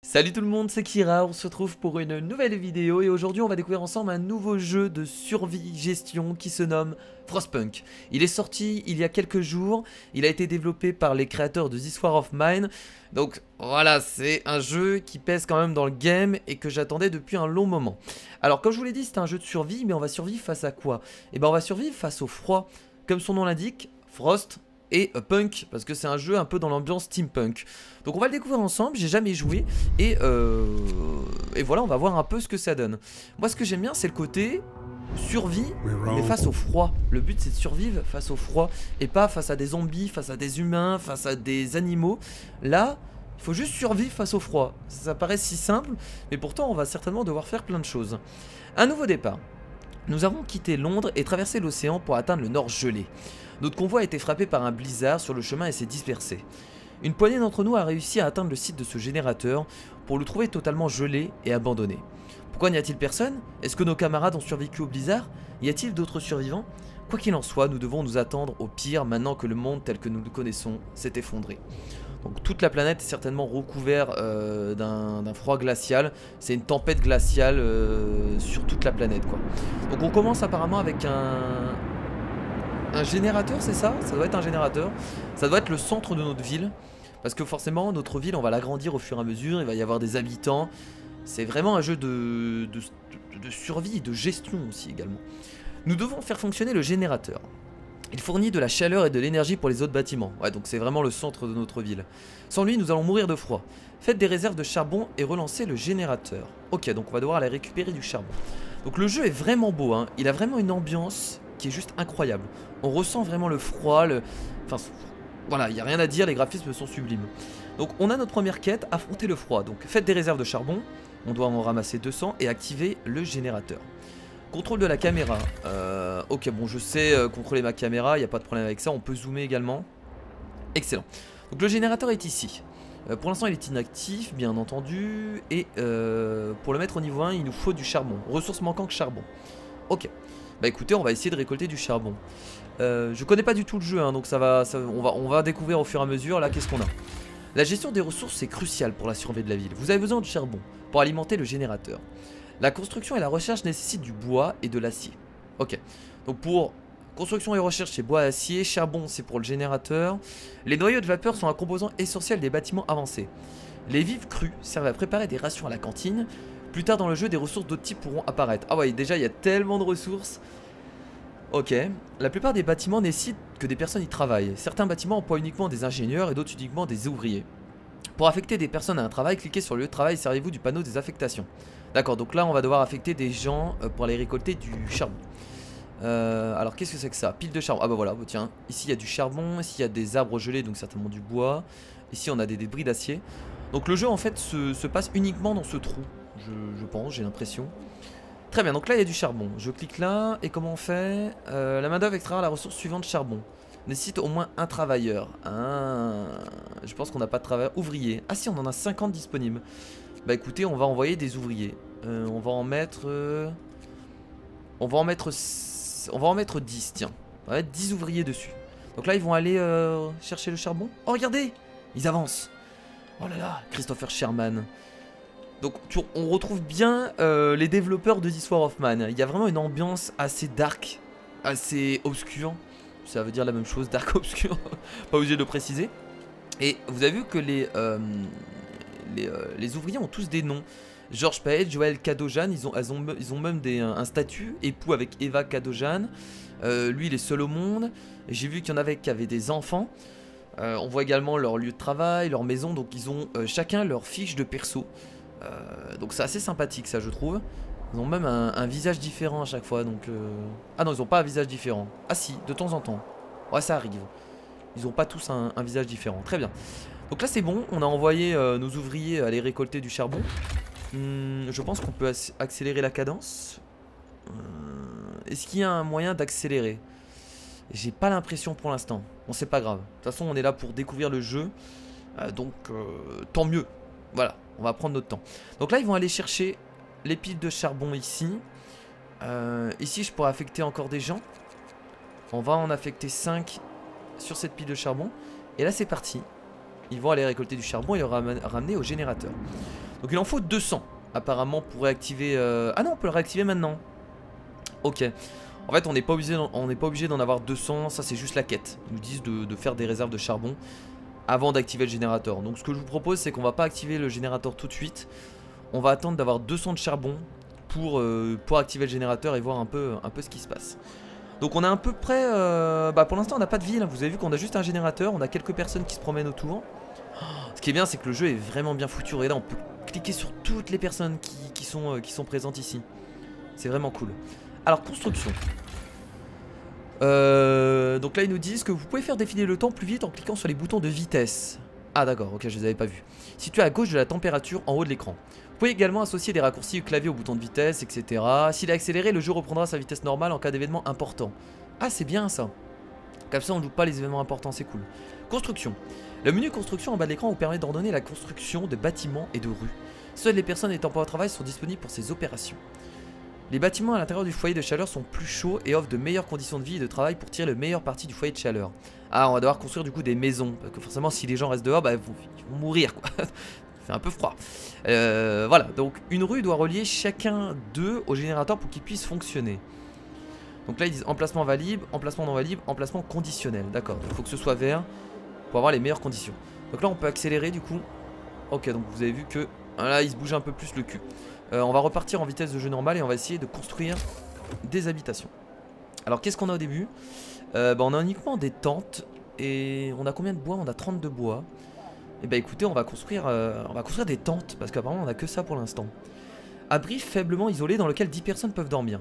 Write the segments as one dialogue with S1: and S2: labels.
S1: Salut tout le monde, c'est Kira, on se retrouve pour une nouvelle vidéo et aujourd'hui on va découvrir ensemble un nouveau jeu de survie gestion qui se nomme Frostpunk. Il est sorti il y a quelques jours, il a été développé par les créateurs de This War of Mine. Donc voilà, c'est un jeu qui pèse quand même dans le game et que j'attendais depuis un long moment. Alors comme je vous l'ai dit, c'est un jeu de survie, mais on va survivre face à quoi? Eh ben on va survivre face au froid, comme son nom l'indique, Frost. Et punk, parce que c'est un jeu un peu dans l'ambiance steampunk. Donc on va le découvrir ensemble, j'ai jamais joué et voilà, on va voir un peu ce que ça donne. Moi ce que j'aime bien c'est le côté survie, mais face au froid. Le but c'est de survivre face au froid et pas face à des zombies, face à des humains, face à des animaux. Là, il faut juste survivre face au froid. Ça paraît si simple, mais pourtant on va certainement devoir faire plein de choses. Un nouveau départ. Nous avons quitté Londres et traversé l'océan pour atteindre le nord gelé. Notre convoi a été frappé par un blizzard sur le chemin et s'est dispersé. Une poignée d'entre nous a réussi à atteindre le site de ce générateur pour le trouver totalement gelé et abandonné. Pourquoi n'y a-t-il personne? Est-ce que nos camarades ont survécu au blizzard? Y a-t-il d'autres survivants? Quoi qu'il en soit, nous devons nous attendre au pire maintenant que le monde tel que nous le connaissons s'est effondré. Donc toute la planète est certainement recouverte d'un froid glacial. C'est une tempête glaciale sur toute la planète quoi. Donc on commence apparemment avec un générateur, c'est ça? Ça doit être un générateur. Ça doit être le centre de notre ville. Parce que forcément notre ville on va l'agrandir au fur et à mesure. Il va y avoir des habitants. C'est vraiment un jeu de survie et de gestion aussi également. Nous devons faire fonctionner le générateur. Il fournit de la chaleur et de l'énergie pour les autres bâtiments. Ouais, donc c'est vraiment le centre de notre ville. Sans lui, nous allons mourir de froid. Faites des réserves de charbon et relancez le générateur. Ok, donc on va devoir aller récupérer du charbon. Donc le jeu est vraiment beau, hein. Il a vraiment une ambiance qui est juste incroyable. On ressent vraiment le froid, Enfin, voilà, il n'y a rien à dire, les graphismes sont sublimes. Donc on a notre première quête, affronter le froid. Donc faites des réserves de charbon, on doit en ramasser 200 et activer le générateur. Contrôle de la caméra. Ok, bon, je sais contrôler ma caméra, il n'y a pas de problème avec ça. On peut zoomer également. Excellent. Donc le générateur est ici. Pour l'instant, il est inactif, bien entendu. Et pour le mettre au niveau 1, il nous faut du charbon. Ressources manquantes charbon. Ok. Bah écoutez, on va essayer de récolter du charbon. Je connais pas du tout le jeu, hein, donc on va découvrir au fur et à mesure. Là, qu'est-ce qu'on a? La gestion des ressources, c'est crucial pour la survie de la ville. Vous avez besoin de charbon pour alimenter le générateur. La construction et la recherche nécessitent du bois et de l'acier. Ok, donc pour construction et recherche c'est bois et acier, charbon c'est pour le générateur. Les noyaux de vapeur sont un composant essentiel des bâtiments avancés. Les vivres crus servent à préparer des rations à la cantine. Plus tard dans le jeu, des ressources d'autres types pourront apparaître. Ah ouais, déjà il y a tellement de ressources. Ok, la plupart des bâtiments nécessitent que des personnes y travaillent. Certains bâtiments emploient uniquement des ingénieurs et d'autres uniquement des ouvriers. Pour affecter des personnes à un travail, cliquez sur le lieu de travail et servez-vous du panneau des affectations. D'accord, donc là on va devoir affecter des gens pour aller récolter du charbon. Alors qu'est-ce que c'est que ça? Pile de charbon. Ah bah voilà, tiens, ici il y a du charbon, ici il y a des arbres gelés, donc certainement du bois. Ici on a des débris d'acier. Donc le jeu en fait se passe uniquement dans ce trou, je pense, j'ai l'impression. Très bien, donc là il y a du charbon. Je clique là, et comment on fait? La main d'œuvre extraira la ressource suivante, charbon. Nécessite au moins un travailleur. Ah, je pense qu'on n'a pas de travailleur. Ouvrier. Ah si, on en a 50 disponibles. Bah écoutez, on va envoyer des ouvriers. On va en mettre... On va en mettre 10, tiens. On va mettre 10 ouvriers dessus. Donc là, ils vont aller chercher le charbon. Oh, regardez! Ils avancent. Oh là là, Christopher Sherman. Donc on retrouve bien les développeurs de This War of Mine. Il y a vraiment une ambiance assez dark, assez obscure. Ça veut dire la même chose, dark obscur. Pas obligé de le préciser. Et vous avez vu que les ouvriers ont tous des noms. George Page, Joel Cadojan, ils ont même un statut, époux avec Eva Cadojan. Lui il est seul au monde. J'ai vu qu'il y en avait qui avaient des enfants. On voit également leur lieu de travail, leur maison. Donc ils ont chacun leur fiche de perso. Donc c'est assez sympathique ça je trouve. Ils ont même un visage différent à chaque fois donc ah non ils ont pas un visage différent. Ah si, de temps en temps. Ouais ça arrive. Ils ont pas tous un visage différent. Très bien. Donc là c'est bon, on a envoyé nos ouvriers aller récolter du charbon. Je pense qu'on peut accélérer la cadence. Est-ce qu'il y a un moyen d'accélérer? J'ai pas l'impression pour l'instant. Bon c'est pas grave. De toute façon on est là pour découvrir le jeu. Donc tant mieux. Voilà, on va prendre notre temps. Donc là ils vont aller chercher les piles de charbon ici. Ici je pourrais affecter encore des gens. On va en affecter 5 sur cette pile de charbon. Et là c'est parti. Ils vont aller récolter du charbon et le ramener au générateur. Donc il en faut 200 apparemment pour réactiver... Ah non, on peut le réactiver maintenant. Ok. En fait, on n'est pas obligé d'en avoir 200, ça c'est juste la quête. Ils nous disent de faire des réserves de charbon avant d'activer le générateur. Donc ce que je vous propose, c'est qu'on va pas activer le générateur tout de suite. On va attendre d'avoir 200 de charbon pour activer le générateur et voir un peu ce qui se passe. Donc on est à peu près... pour l'instant on n'a pas de ville, vous avez vu qu'on a juste un générateur, on a quelques personnes qui se promènent autour. Ce qui est bien, c'est que le jeu est vraiment bien foutu. Et là on peut cliquer sur toutes les personnes qui sont présentes ici. C'est vraiment cool. Alors construction. Donc là ils nous disent que vous pouvez faire défiler le temps plus vite en cliquant sur les boutons de vitesse. Ah d'accord, ok, je les avais pas vus. Situé à gauche de la température en haut de l'écran. Vous pouvez également associer des raccourcis clavier au bouton de vitesse, etc. S'il est accéléré, le jeu reprendra sa vitesse normale en cas d'événement important. Ah, c'est bien ça. Comme ça on ne loupe pas les événements importants, c'est cool. Construction. Le menu construction en bas de l'écran vous permet d'ordonner la construction de bâtiments et de rues. Seules les personnes étant pas au travail sont disponibles pour ces opérations. Les bâtiments à l'intérieur du foyer de chaleur sont plus chauds et offrent de meilleures conditions de vie et de travail pour tirer le meilleur parti du foyer de chaleur. Ah, on va devoir construire du coup des maisons, parce que forcément si les gens restent dehors, ils vont mourir quoi. C'est un peu froid. Voilà, donc une rue doit relier chacun d'eux au générateur pour qu'il puisse fonctionner. Donc là ils disent emplacement valide, emplacement non valide, emplacement conditionnel. D'accord, il faut que ce soit vert pour avoir les meilleures conditions. Donc là on peut accélérer du coup. Ok, donc vous avez vu que là il se bouge un peu plus le cul. On va repartir en vitesse de jeu normal et on va essayer de construire des habitations. Alors qu'est-ce qu'on a au début? On a uniquement des tentes. Et on a combien de bois? On a 32 bois. Et écoutez, on va construire des tentes. Parce qu'apparemment on a que ça pour l'instant. Abri faiblement isolé dans lequel 10 personnes peuvent dormir.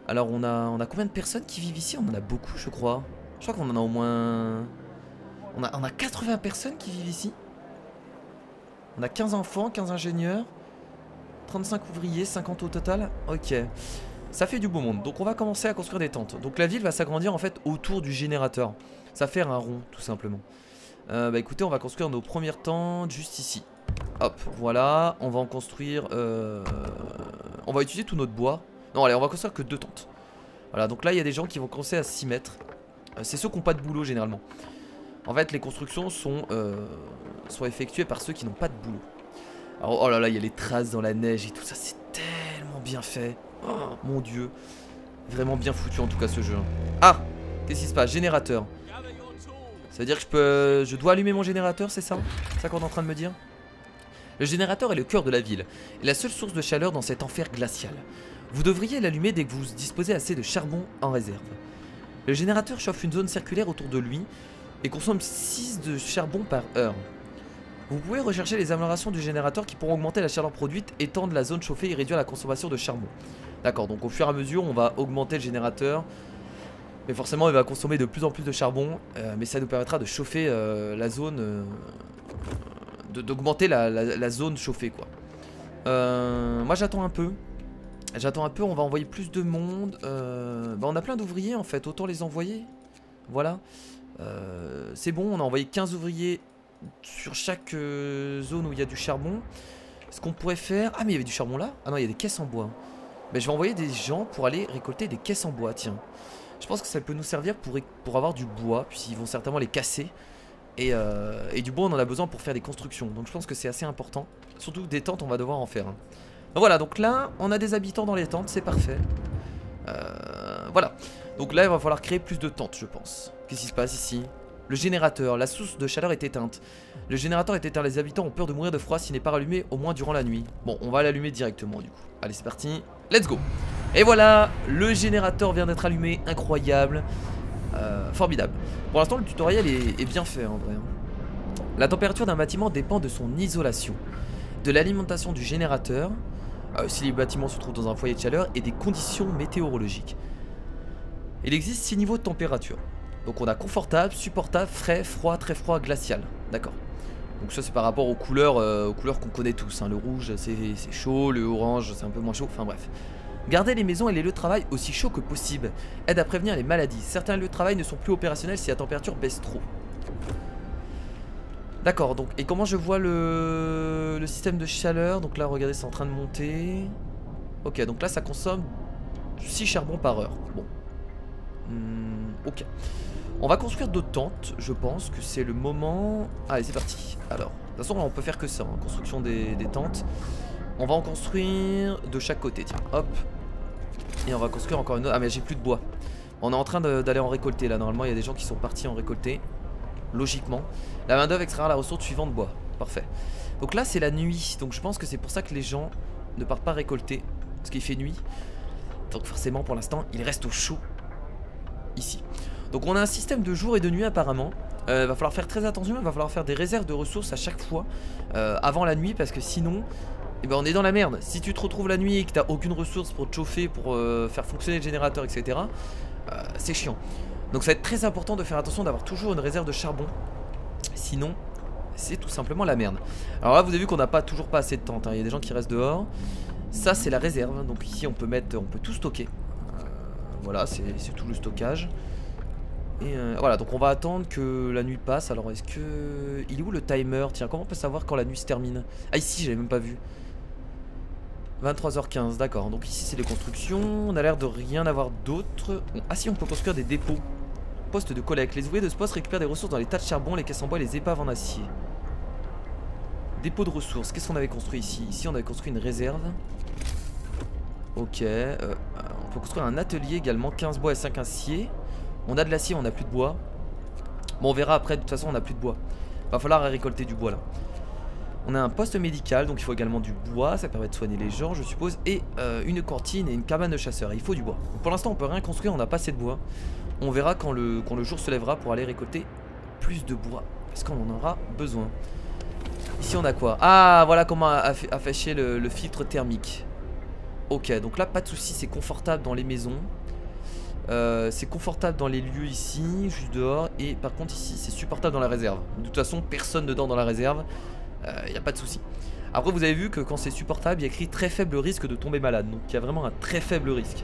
S1: Alors on a combien de personnes qui vivent ici? On en a beaucoup je crois. Je crois qu'on en a au moins... On a 80 personnes qui vivent ici. On a 15 enfants, 15 ingénieurs, 35 ouvriers, 50 au total. Ok, ça fait du beau monde. Donc on va commencer à construire des tentes. Donc la ville va s'agrandir en fait autour du générateur. Ça va faire un rond tout simplement. Écoutez, on va construire nos premières tentes juste ici. Hop, voilà. On va en construire... On va utiliser tout notre bois. Non, allez, on va construire que 2 tentes. Voilà, donc là il y a des gens qui vont commencer à s'y mettre. C'est ceux qui n'ont pas de boulot généralement. En fait les constructions sont effectuées par ceux qui n'ont pas de boulot. Alors, oh là là, il y a les traces dans la neige et tout ça, c'est tellement bien fait. Oh mon dieu. Vraiment bien foutu en tout cas ce jeu. Ah, qu'est-ce qui se passe? Générateur. Ça veut dire que je dois allumer mon générateur, c'est ça? C'est ça qu'on est en train de me dire? Le générateur est le cœur de la ville et la seule source de chaleur dans cet enfer glacial. Vous devriez l'allumer dès que vous disposez assez de charbon en réserve. Le générateur chauffe une zone circulaire autour de lui et consomme 6 de charbon par heure. Vous pouvez rechercher les améliorations du générateur qui pourront augmenter la chaleur produite, étendre la zone chauffée et réduire la consommation de charbon. D'accord, donc au fur et à mesure on va augmenter le générateur. Mais forcément il va consommer de plus en plus de charbon, mais ça nous permettra de chauffer la zone, d'augmenter la zone chauffée quoi. Moi j'attends un peu. On va envoyer plus de monde. On a plein d'ouvriers en fait, autant les envoyer. Voilà. C'est bon, on a envoyé 15 ouvriers sur chaque zone où il y a du charbon. Ce qu'on pourrait faire... Ah mais il y avait du charbon là? Ah non, il y a des caisses en bois. Je vais envoyer des gens pour aller récolter des caisses en bois, tiens. Je pense que ça peut nous servir pour avoir du bois, puisqu'ils vont certainement les casser. Et du bois on en a besoin pour faire des constructions. Donc je pense que c'est assez important. Surtout des tentes on va devoir en faire. Donc voilà, donc là on a des habitants dans les tentes, c'est parfait. Voilà. Donc là il va falloir créer plus de tentes je pense. Qu'est-ce qui se passe ici? Le générateur, la source de chaleur est éteinte. Le générateur est éteint, les habitants ont peur de mourir de froid s'il n'est pas rallumé au moins durant la nuit. Bon, on va l'allumer directement du coup. Allez, c'est parti, let's go. Et voilà, le générateur vient d'être allumé, incroyable. Formidable. Pour l'instant, le tutoriel est bien fait en vrai. La température d'un bâtiment dépend de son isolation, de l'alimentation du générateur, si les bâtiments se trouvent dans un foyer de chaleur, et des conditions météorologiques. Il existe 6 niveaux de température. Donc on a confortable, supportable, frais, froid, très froid, glacial. D'accord. Donc ça c'est par rapport aux couleurs qu'on connaît tous. Le rouge c'est chaud, le orange c'est un peu moins chaud, enfin bref. Gardez les maisons et les lieux de travail aussi chauds que possible. Aide à prévenir les maladies. Certains lieux de travail ne sont plus opérationnels si la température baisse trop. D'accord, donc et comment je vois le système de chaleur? Donc là regardez c'est en train de monter. Ok, donc là ça consomme 6 charbons par heure. Bon. Ok. On va construire d'autres tentes, je pense que c'est le moment. Allez c'est parti. Alors toute façon là on peut faire que ça, hein, construction des tentes. On va en construire de chaque côté, tiens, hop. Et on va construire encore une autre. Ah mais j'ai plus de bois. On est en train d'aller en récolter là, normalement il y a des gens qui sont partis en récolter. Logiquement. La main d'œuvre extraira la ressource suivante bois. Parfait. Donc là c'est la nuit, donc je pense que c'est pour ça que les gens ne partent pas récolter. Parce qu'il fait nuit. Donc forcément pour l'instant il reste au chaud ici. Donc on a un système de jour et de nuit apparemment. Va falloir faire très attention, il va falloir faire des réserves de ressources à chaque fois avant la nuit, parce que sinon eh ben, on est dans la merde. Si tu te retrouves la nuit et que t'as aucune ressource pour te chauffer, pour faire fonctionner le générateur, etc. C'est chiant. Donc ça va être très important de faire attention d'avoir toujours une réserve de charbon. Sinon c'est tout simplement la merde. Alors là vous avez vu qu'on n'a pas toujours pas assez de tentes, hein. Il y a des gens qui restent dehors. Ça c'est la réserve, donc ici on peut mettre, on peut tout stocker. Voilà, c'est tout le stockage. Et voilà, donc on va attendre que la nuit passe. Alors est-ce que... Il est où le timer? Tiens, comment on peut savoir quand la nuit se termine? Ah ici, j'avais même pas vu. 23h15, d'accord. Donc ici c'est les constructions. On a l'air de rien avoir d'autre. Ah si, on peut construire des dépôts. Poste de collecte. Les ouvriers de ce poste récupèrent des ressources dans les tas de charbon, les caisses en bois et les épaves en acier. Dépôt de ressources. Qu'est-ce qu'on avait construit ici? Ici on avait construit une réserve. Ok. On peut construire un atelier également. 15 bois et 5 acier. On a de l'acier, on n'a plus de bois. Bon on verra après, de toute façon on n'a plus de bois. Va falloir récolter du bois là. On a un poste médical, donc il faut également du bois. Ça permet de soigner les gens je suppose. Et une cantine et une cabane de chasseurs. Il faut du bois. Donc, pour l'instant on peut rien construire, on n'a pas assez de bois. On verra quand le jour se lèvera pour aller récolter plus de bois. Parce qu'on en aura besoin. Ici on a quoi? Ah voilà comment afficher le filtre thermique. Ok, donc là pas de soucis, c'est confortable dans les maisons. C'est confortable dans les lieux ici, juste dehors. Et par contre ici c'est supportable dans la réserve. De toute façon personne dedans dans la réserve. Il n'y a pas de souci. Après vous avez vu que quand c'est supportable il y a écrit très faible risque de tomber malade. Donc il y a vraiment un très faible risque.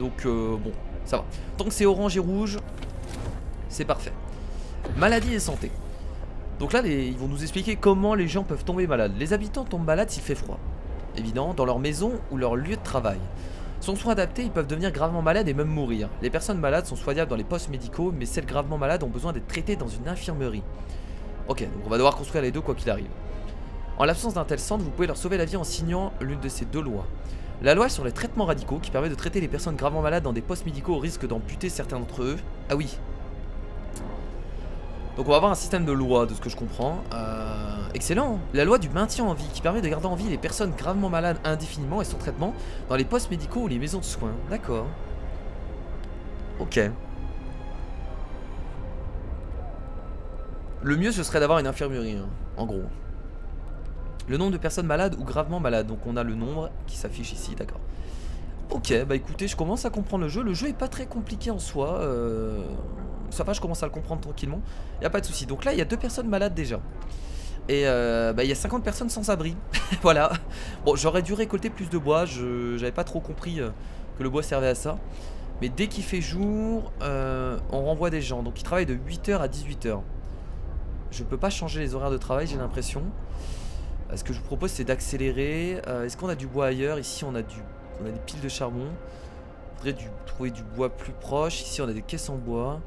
S1: Donc bon ça va. Tant que c'est orange et rouge c'est parfait. Maladie et santé. Donc là ils vont nous expliquer comment les gens peuvent tomber malades. Les habitants tombent malades s'il fait froid, évidemment, dans leur maison ou leur lieu de travail. Sans soins adaptés, ils peuvent devenir gravement malades et même mourir. Les personnes malades sont soignables dans les postes médicaux, mais celles gravement malades ont besoin d'être traitées dans une infirmerie. Ok, donc on va devoir construire les deux quoi qu'il arrive. En l'absence d'un tel centre, vous pouvez leur sauver la vie en signant l'une de ces deux lois. La loi sur les traitements radicaux qui permet de traiter les personnes gravement malades dans des postes médicaux au risque d'amputer certains d'entre eux. Ah oui. Donc on va avoir un système de loi de ce que je comprends. Excellent. La loi du maintien en vie qui permet de garder en vie les personnes gravement malades indéfiniment et sans traitement dans les postes médicaux ou les maisons de soins. D'accord. Ok. Le mieux ce serait d'avoir une infirmerie hein, en gros. Le nombre de personnes malades ou gravement malades. Donc on a le nombre qui s'affiche ici, d'accord. Ok, bah écoutez, je commence à comprendre le jeu. Le jeu est pas très compliqué en soi. Ça va, je commence à le comprendre tranquillement. Y a pas de souci. Donc là, il y a 2 personnes malades déjà. Et bah il y a 50 personnes sans abri. Voilà. Bon, j'aurais dû récolter plus de bois. J'avais pas trop compris que le bois servait à ça. Mais dès qu'il fait jour, on renvoie des gens. Donc ils travaillent de 8h à 18h. Je peux pas changer les horaires de travail, j'ai l'impression. Ce que je vous propose, c'est d'accélérer. Est-ce qu'on a du bois ailleurs? Ici, on a des piles de charbon. Il faudrait trouver du bois plus proche. Ici, on a des caisses en bois.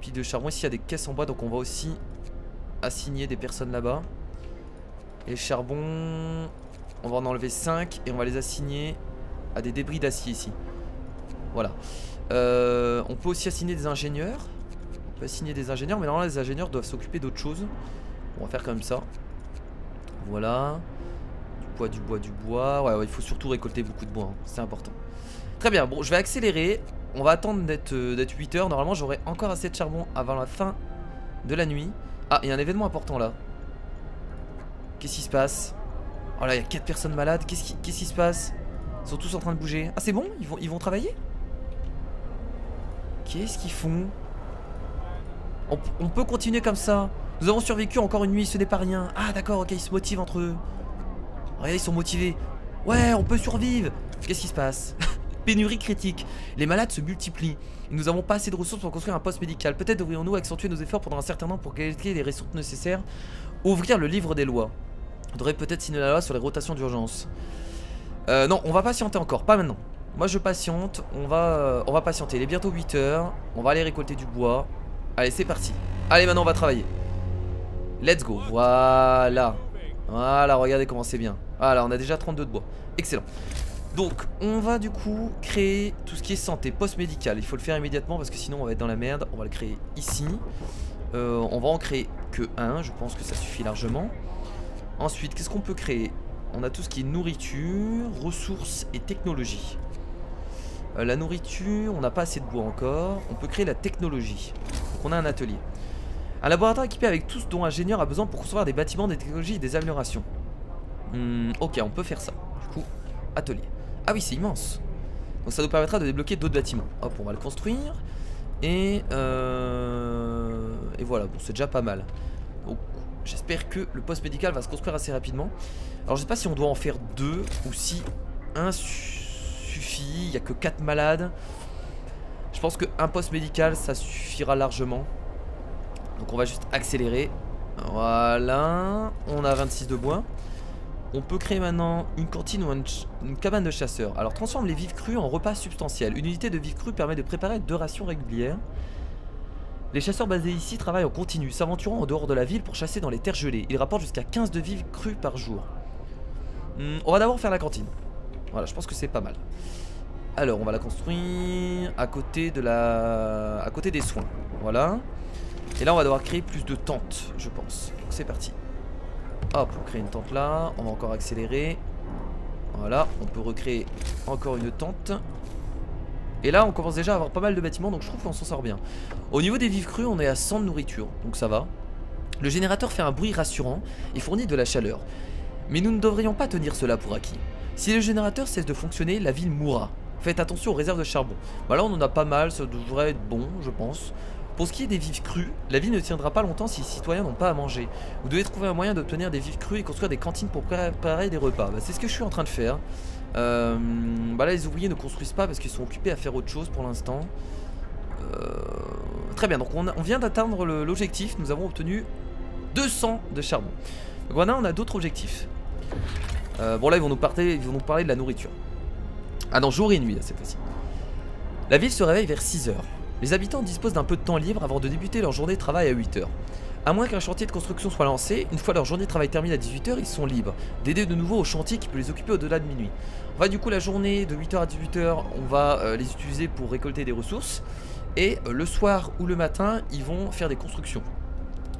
S1: Piles de charbon. Ici, il y a des caisses en bois. Donc, on va aussi assigner des personnes là-bas. Et le charbon, on va en enlever 5 et on va les assigner à des débris d'acier ici. Voilà. On peut aussi assigner des ingénieurs. On peut assigner des ingénieurs, mais normalement les ingénieurs doivent s'occuper d'autre chose. On va faire comme ça. Voilà. Du bois. Ouais, il faut surtout récolter beaucoup de bois, hein. C'est important. Très bien, bon, je vais accélérer. On va attendre d'être 8h. Normalement, j'aurai encore assez de charbon avant la fin de la nuit. Ah, il y a un événement important là. Qu'est-ce qui se passe? Oh là, il y a 4 personnes malades. Qu'est-ce qui se passe? Ils sont tous en train de bouger. Ah, c'est bon? Ils vont travailler? Qu'est-ce qu'ils font? On peut continuer comme ça. Nous avons survécu encore une nuit, ce n'est pas rien. Ah d'accord, ok, ils se motivent entre eux. Regardez, ils sont motivés. Ouais, on peut survivre. Qu'est-ce qui se passe? Pénurie critique. Les malades se multiplient. Et nous n'avons pas assez de ressources pour construire un poste médical. Peut-être devrions-nous accentuer nos efforts pendant un certain temps pour qualifier les ressources nécessaires. Ouvrir le livre des lois. On devrait peut-être signer la loi sur les rotations d'urgence. Non, on va patienter encore, pas maintenant. Moi je patiente, on va patienter. Il est bientôt 8h. On va aller récolter du bois. Allez, c'est parti. Allez, maintenant on va travailler. Let's go. Voilà. Voilà, regardez comment c'est bien. Voilà, on a déjà 32 de bois. Excellent. Donc, on va du coup créer tout ce qui est santé, poste médical. Il faut le faire immédiatement parce que sinon on va être dans la merde. On va le créer ici. On va en créer que un. Je pense que ça suffit largement. Ensuite, qu'est-ce qu'on peut créer? On a tout ce qui est nourriture, ressources et technologie. La nourriture, on n'a pas assez de bois encore. On peut créer la technologie. Donc on a un atelier. Un laboratoire équipé avec tout ce dont un ingénieur a besoin pour construire des bâtiments, des technologies et des améliorations. Ok, on peut faire ça. Du coup, atelier. Ah oui, c'est immense. Donc ça nous permettra de débloquer d'autres bâtiments. Hop, on va le construire. Et voilà, bon, c'est déjà pas mal. Donc j'espère que le poste médical va se construire assez rapidement. Alors je sais pas si on doit en faire 2 ou si un suffit. Il n'y a que 4 malades. Je pense qu'un poste médical ça suffira largement. Donc on va juste accélérer. Voilà. On a 26 de bois. On peut créer maintenant une cantine ou une cabane de chasseurs. Alors transforme les vivres crus en repas substantiels. Une unité de vivres crus permet de préparer 2 rations régulières. Les chasseurs basés ici travaillent en continu, s'aventurant en dehors de la ville pour chasser dans les terres gelées. Ils rapportent jusqu'à 15 de vivres crus par jour. On va d'abord faire la cantine. Voilà, je pense que c'est pas mal. Alors on va la construire à côté des soins. Voilà. Et là on va devoir créer plus de tentes, je pense. Donc c'est parti. Hop, on crée une tente là. On va encore accélérer. Voilà, on peut recréer encore une tente. Et là on commence déjà à avoir pas mal de bâtiments. Donc je trouve qu'on s'en sort bien. Au niveau des vivres crus, on est à 100 de nourriture. Donc ça va. Le générateur fait un bruit rassurant et fournit de la chaleur. Mais nous ne devrions pas tenir cela pour acquis. Si le générateur cesse de fonctionner, la ville mourra. Faites attention aux réserves de charbon. Bah là on en a pas mal, ça devrait être bon je pense. Pour ce qui est des vivres crus, la ville ne tiendra pas longtemps si les citoyens n'ont pas à manger. Vous devez trouver un moyen d'obtenir des vivres crus et construire des cantines pour préparer des repas. Bah, c'est ce que je suis en train de faire. Bah là les ouvriers ne construisent pas parce qu'ils sont occupés à faire autre chose pour l'instant. Très bien, donc on vient d'atteindre l'objectif. Nous avons obtenu 200 de charbon. Donc voilà, on a d'autres objectifs. Bon là ils vont nous parler de la nourriture. Ah non, jour et nuit là cette fois-ci. La ville se réveille vers 6 h. Les habitants disposent d'un peu de temps libre avant de débuter leur journée de travail à 8 h. À moins qu'un chantier de construction soit lancé, une fois leur journée de travail terminée à 18 h, ils sont libres d'aider de nouveau au chantier qui peut les occuper au-delà de minuit. On va du coup la journée de 8 h à 18 h, on va les utiliser pour récolter des ressources. Et le soir ou le matin, ils vont faire des constructions.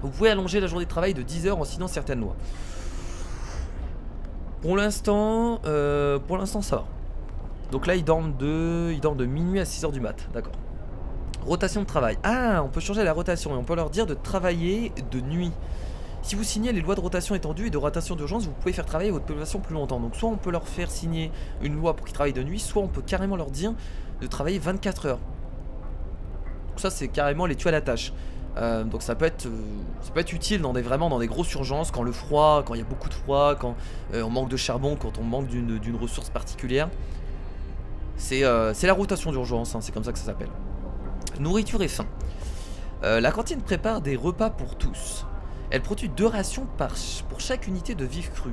S1: Vous pouvez allonger la journée de travail de 10 h en signant certaines lois. Pour l'instant ça va. Donc là ils dorment de minuit à 6 h du mat, d'accord. Rotation de travail. Ah, on peut changer la rotation et on peut leur dire de travailler de nuit. Si vous signez les lois de rotation étendue et de rotation d'urgence, vous pouvez faire travailler votre population plus longtemps. Donc soit on peut leur faire signer une loi pour qu'ils travaillent de nuit, soit on peut carrément leur dire de travailler 24 heures. Donc ça c'est carrément les tuer à la tâche. Donc ça peut être utile vraiment dans des grosses urgences, quand le froid, quand il y a beaucoup de froid, quand on manque de charbon, quand on manque d'une ressource particulière. C'est la rotation d'urgence, hein, c'est comme ça que ça s'appelle. Nourriture et faim. La cantine prépare des repas pour tous. Elle produit 2 rations pour chaque unité de vivres crus.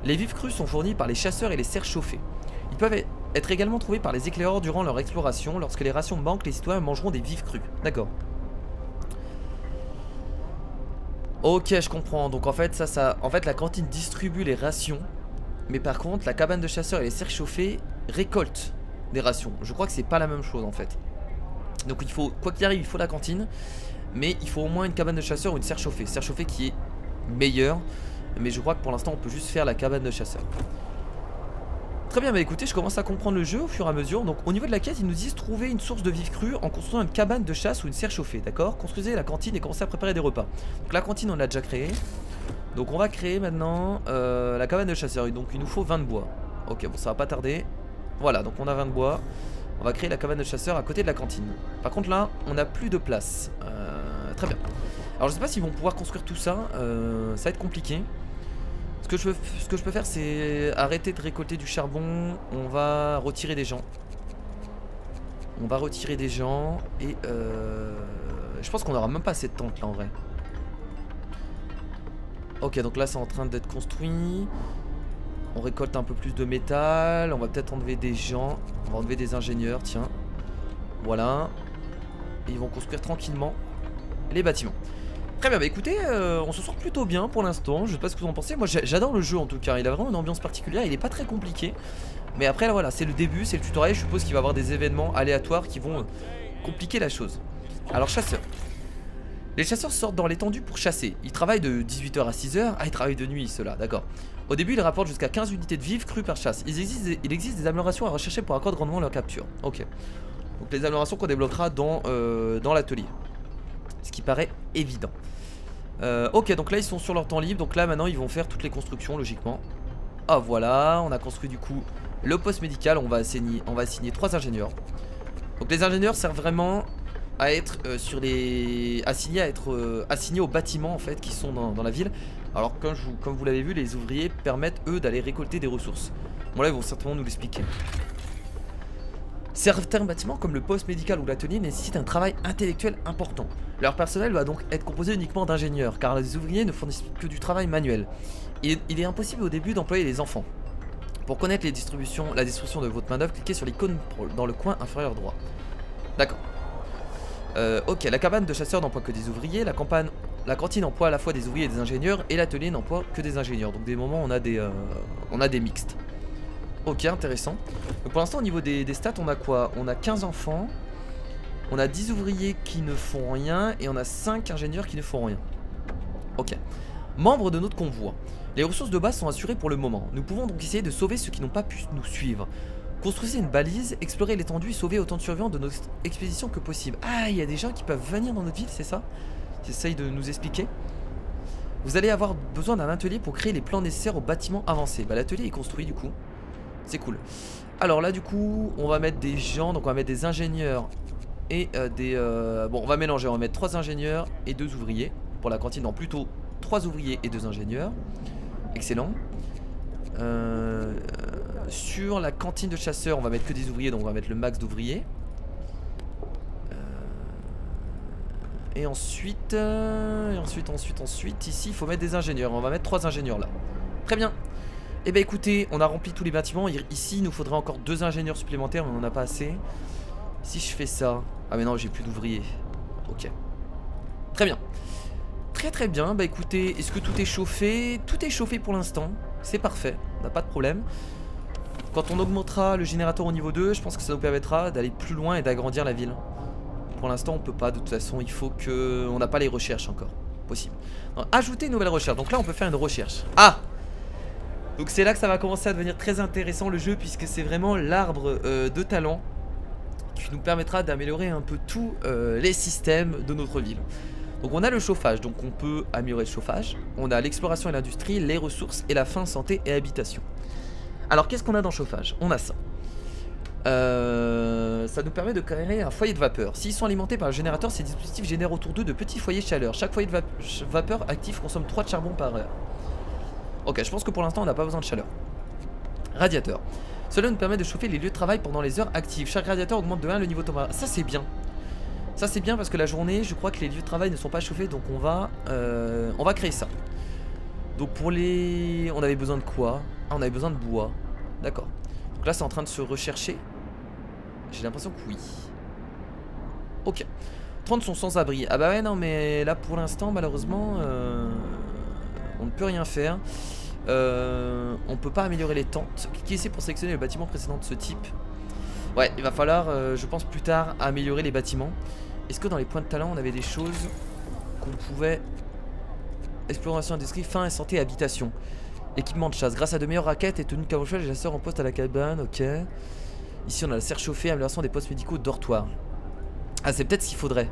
S1: Les vivres crus sont fournis par les chasseurs et les serres chauffées. Ils peuvent être également trouvés par les éclaireurs durant leur exploration. Lorsque les rations manquent, les citoyens mangeront des vivres crus. D'accord. Ok, je comprends. Donc en fait, la cantine distribue les rations. Mais par contre, la cabane de chasseurs et les serres chauffées récoltent des rations. Je crois que c'est pas la même chose en fait. Donc il faut, quoi qu'il arrive, il faut la cantine. Mais il faut au moins une cabane de chasseurs ou une serre chauffée. Serre chauffée qui est meilleure. Mais je crois que pour l'instant on peut juste faire la cabane de chasseurs. Très bien, bah écoutez, je commence à comprendre le jeu au fur et à mesure. Donc au niveau de la quête, ils nous disent trouver une source de vivres crus en construisant une cabane de chasse ou une serre chauffée. D'accord. Construisez la cantine et commencez à préparer des repas. Donc la cantine on l'a déjà créée. Donc on va créer maintenant la cabane de chasseurs. Donc il nous faut 20 de bois. Ok, bon ça va pas tarder. Voilà, donc on a 20 de bois. On va créer la cabane de chasseurs à côté de la cantine. Par contre là, on n'a plus de place. Très bien. Alors je sais pas s'ils vont pouvoir construire tout ça. Ça va être compliqué. Ce que je peux faire, c'est arrêter de récolter du charbon. On va retirer des gens. Et je pense qu'on aura même pas assez de tentes là en vrai. Ok, donc là c'est en train d'être construit. On récolte un peu plus de métal. On va peut-être enlever des gens. On va enlever des ingénieurs, tiens. Voilà. Et ils vont construire tranquillement les bâtiments. Très bien, bah écoutez, on se sort plutôt bien pour l'instant. Je sais pas ce que vous en pensez. Moi j'adore le jeu en tout cas. Il a vraiment une ambiance particulière. Il est pas très compliqué. Mais après là voilà, c'est le début, c'est le tutoriel. Je suppose qu'il va y avoir des événements aléatoires qui vont compliquer la chose. Alors chasseurs. Les chasseurs sortent dans l'étendue pour chasser. Ils travaillent de 18 h à 6 h. Ah, ils travaillent de nuit ceux-là, d'accord. Au début ils rapportent jusqu'à 15 unités de vivres crues par chasse. Il existe des améliorations à rechercher pour accroître grandement leur capture. Ok. Donc les améliorations qu'on débloquera dans l'atelier. Ce qui paraît évident. Ok, donc là ils sont sur leur temps libre. Donc là maintenant ils vont faire toutes les constructions logiquement. Ah voilà, on a construit du coup le poste médical. On va assigner 3 ingénieurs. Donc les ingénieurs servent vraiment à être assignés aux bâtiments en fait qui sont dans la ville. Alors comme vous l'avez vu, les ouvriers permettent eux d'aller récolter des ressources. Bon là ils vont certainement nous l'expliquer. Certains bâtiments comme le poste médical ou l'atelier nécessitent un travail intellectuel important. Leur personnel va donc être composé uniquement d'ingénieurs car les ouvriers ne fournissent que du travail manuel. Il est impossible au début d'employer les enfants. Pour connaître la distribution de votre main d'œuvre, cliquez sur l'icône dans le coin inférieur droit. D'accord. Ok, la cabane de chasseurs n'emploie que des ouvriers, la cantine emploie à la fois des ouvriers et des ingénieurs, et l'atelier n'emploie que des ingénieurs. Donc des moments on a des mixtes. Ok, intéressant. Donc pour l'instant au niveau des stats on a quoi? On a 15 enfants, on a 10 ouvriers qui ne font rien, et on a 5 ingénieurs qui ne font rien. Ok. Membres de notre convoi. Les ressources de base sont assurées pour le moment. Nous pouvons donc essayer de sauver ceux qui n'ont pas pu nous suivre. Construisez une balise, explorez l'étendue et sauvez autant de survivants de notre expédition que possible. Ah, il y a des gens qui peuvent venir dans notre ville, c'est ça? J'essaye de nous expliquer. Vous allez avoir besoin d'un atelier pour créer les plans nécessaires au bâtiment avancé. Bah l'atelier est construit du coup. C'est cool. Alors là du coup, on va mettre des gens, donc on va mettre des ingénieurs et bon, on va mélanger, on va mettre 3 ingénieurs et 2 ouvriers. Pour la cantine, non, plutôt 3 ouvriers et 2 ingénieurs. Excellent. Sur la cantine de chasseurs, on va mettre que des ouvriers, donc on va mettre le max d'ouvriers. Et ensuite, ici il faut mettre des ingénieurs. On va mettre 3 ingénieurs là. Très bien. Et bah écoutez, on a rempli tous les bâtiments. Ici il nous faudrait encore 2 ingénieurs supplémentaires, mais on n'en a pas assez. Si je fais ça... Ah mais non, j'ai plus d'ouvriers. Ok. Très bien. Très bien, bah écoutez, est-ce que tout est chauffé? Tout est chauffé pour l'instant, c'est parfait, on n'a pas de problème. Quand on augmentera le générateur au niveau 2, je pense que ça nous permettra d'aller plus loin et d'agrandir la ville. Pour l'instant on peut pas, de toute façon il faut que... On n'a pas les recherches encore, possible. Donc, ajouter une nouvelle recherche, donc là on peut faire une recherche. Ah! Donc c'est là que ça va commencer à devenir très intéressant le jeu, puisque c'est vraiment l'arbre de talent qui nous permettra d'améliorer un peu tous les systèmes de notre ville. Donc on a le chauffage, donc on peut améliorer le chauffage. On a l'exploration et l'industrie, les ressources et la faim, santé et habitation. Alors qu'est-ce qu'on a dans le chauffage? On a ça. Ça nous permet de créer un foyer de vapeur. S'ils sont alimentés par un générateur, ces dispositifs génèrent autour d'eux de petits foyers de chaleur. Chaque foyer de vapeur actif consomme 3 de charbon par heure. Ok, je pense que pour l'instant on n'a pas besoin de chaleur. Radiateur. Cela nous permet de chauffer les lieux de travail pendant les heures actives. Chaque radiateur augmente de 1 le niveau de température. Ça c'est bien. Ça c'est bien parce que la journée, je crois que les lieux de travail ne sont pas chauffés, donc on va créer ça. Donc pour les... On avait besoin de quoi? Ah, on avait besoin de bois. D'accord. Donc là c'est en train de se rechercher. J'ai l'impression que oui. Ok. 30 sont sans abri. Ah bah ouais non mais là pour l'instant malheureusement on ne peut rien faire. On peut pas améliorer les tentes. Cliquez ici pour sélectionner le bâtiment précédent de ce type. Ouais, il va falloir, je pense plus tard, améliorer les bâtiments. Est-ce que dans les points de talent on avait des choses qu'on pouvait... Exploration, industrie, faim et santé, habitation. Équipement de chasse, grâce à de meilleures raquettes et tenues de camouflage, les chasseurs en poste à la cabane, ok. Ici on a la serre chauffée, amélioration des postes médicaux, dortoir. Ah c'est peut-être ce qu'il faudrait.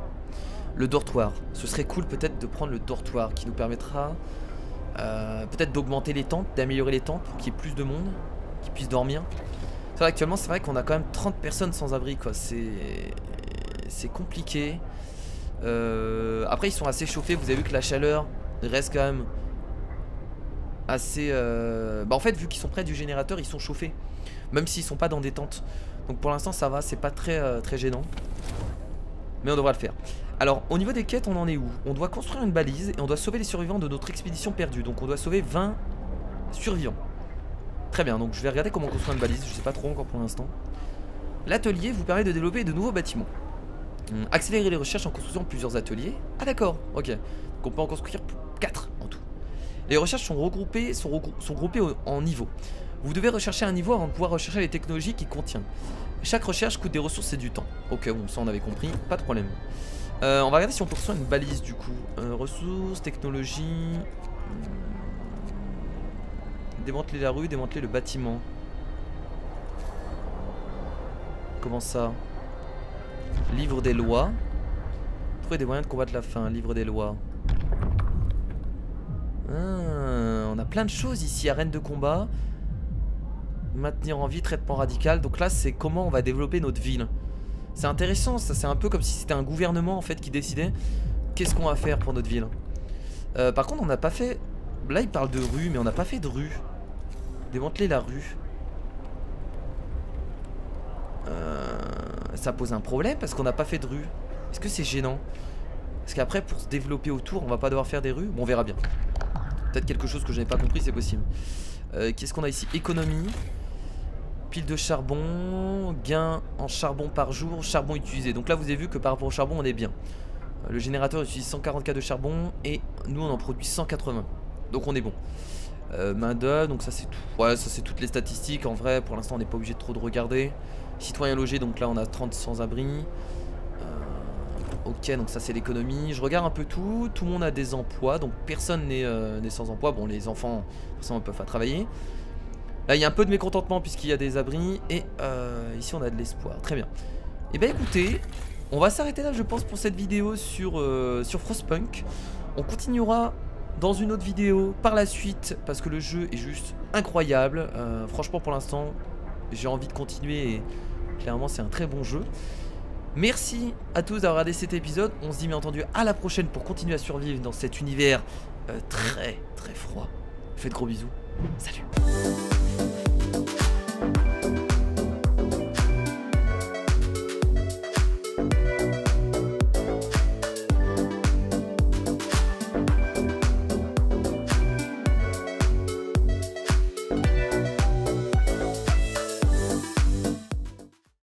S1: Le dortoir, ce serait cool peut-être de prendre le dortoir qui nous permettra peut-être d'augmenter les tentes, d'améliorer les tentes pour qu'il y ait plus de monde, qui puisse dormir. Actuellement c'est vrai qu'on a quand même 30 personnes sans abri quoi, c'est compliqué. Après ils sont assez chauffés, vous avez vu que la chaleur reste quand même assez... Bah en fait vu qu'ils sont près du générateur ils sont chauffés, même s'ils sont pas dans des tentes. Donc pour l'instant ça va, c'est pas très gênant. Mais on devra le faire. Alors au niveau des quêtes on en est où? On doit construire une balise et on doit sauver les survivants de notre expédition perdue. Donc on doit sauver 20 survivants. Très bien, donc je vais regarder comment construire une balise, je sais pas trop encore pour l'instant. L'atelier vous permet de développer de nouveaux bâtiments. Accélérer les recherches en construisant plusieurs ateliers. Ah d'accord, ok. Donc on peut en construire 4 en tout. Les recherches sont regroupées, groupées en niveaux. Vous devez rechercher un niveau avant de pouvoir rechercher les technologies qu'il contient. Chaque recherche coûte des ressources et du temps. Ok, bon, ça on avait compris, pas de problème. On va regarder si on peut recevoir une balise du coup. Ressources, technologie. Démanteler la rue, démanteler le bâtiment. Comment ça? Livre des lois. Trouver des moyens de combattre la faim. Livre des lois. On a plein de choses ici. Arène de combat. Maintenir en vie, traitement radical. Donc là c'est comment on va développer notre ville. C'est intéressant ça, c'est un peu comme si c'était un gouvernement en fait qui décidait qu'est-ce qu'on va faire pour notre ville. Par contre on n'a pas fait... Là il parle de rue mais on n'a pas fait de rue. Démanteler la rue. Ça pose un problème parce qu'on n'a pas fait de rue. Est-ce que c'est gênant? Parce qu'après pour se développer autour on va pas devoir faire des rues. Bon on verra bien. Peut-être quelque chose que je n'ai pas compris, c'est possible. Qu'est-ce qu'on a ici? Économie. Pile de charbon. Gain en charbon par jour. Charbon utilisé. Donc là vous avez vu que par rapport au charbon on est bien. Le générateur utilise 140K de charbon. Et nous on en produit 180. Donc on est bon. Main d'œuvre, donc ça c'est tout. Ouais, ça c'est toutes les statistiques. En vrai pour l'instant on n'est pas obligé de trop de regarder. Citoyens logés, donc là on a 30 sans-abri. Ok, donc ça c'est l'économie. Je regarde un peu tout. Tout le monde a des emplois. Donc personne n'est sans emploi. Bon, les enfants, forcément, peuvent pas travailler. Là, il y a un peu de mécontentement puisqu'il y a des abris. Et ici, on a de l'espoir. Très bien. Et bien, écoutez, on va s'arrêter là, je pense, pour cette vidéo sur Frostpunk. On continuera dans une autre vidéo par la suite parce que le jeu est juste incroyable. Franchement, pour l'instant, j'ai envie de continuer et clairement, c'est un très bon jeu. Merci à tous d'avoir regardé cet épisode. On se dit bien entendu à la prochaine pour continuer à survivre dans cet univers très très froid. Faites gros bisous. Salut.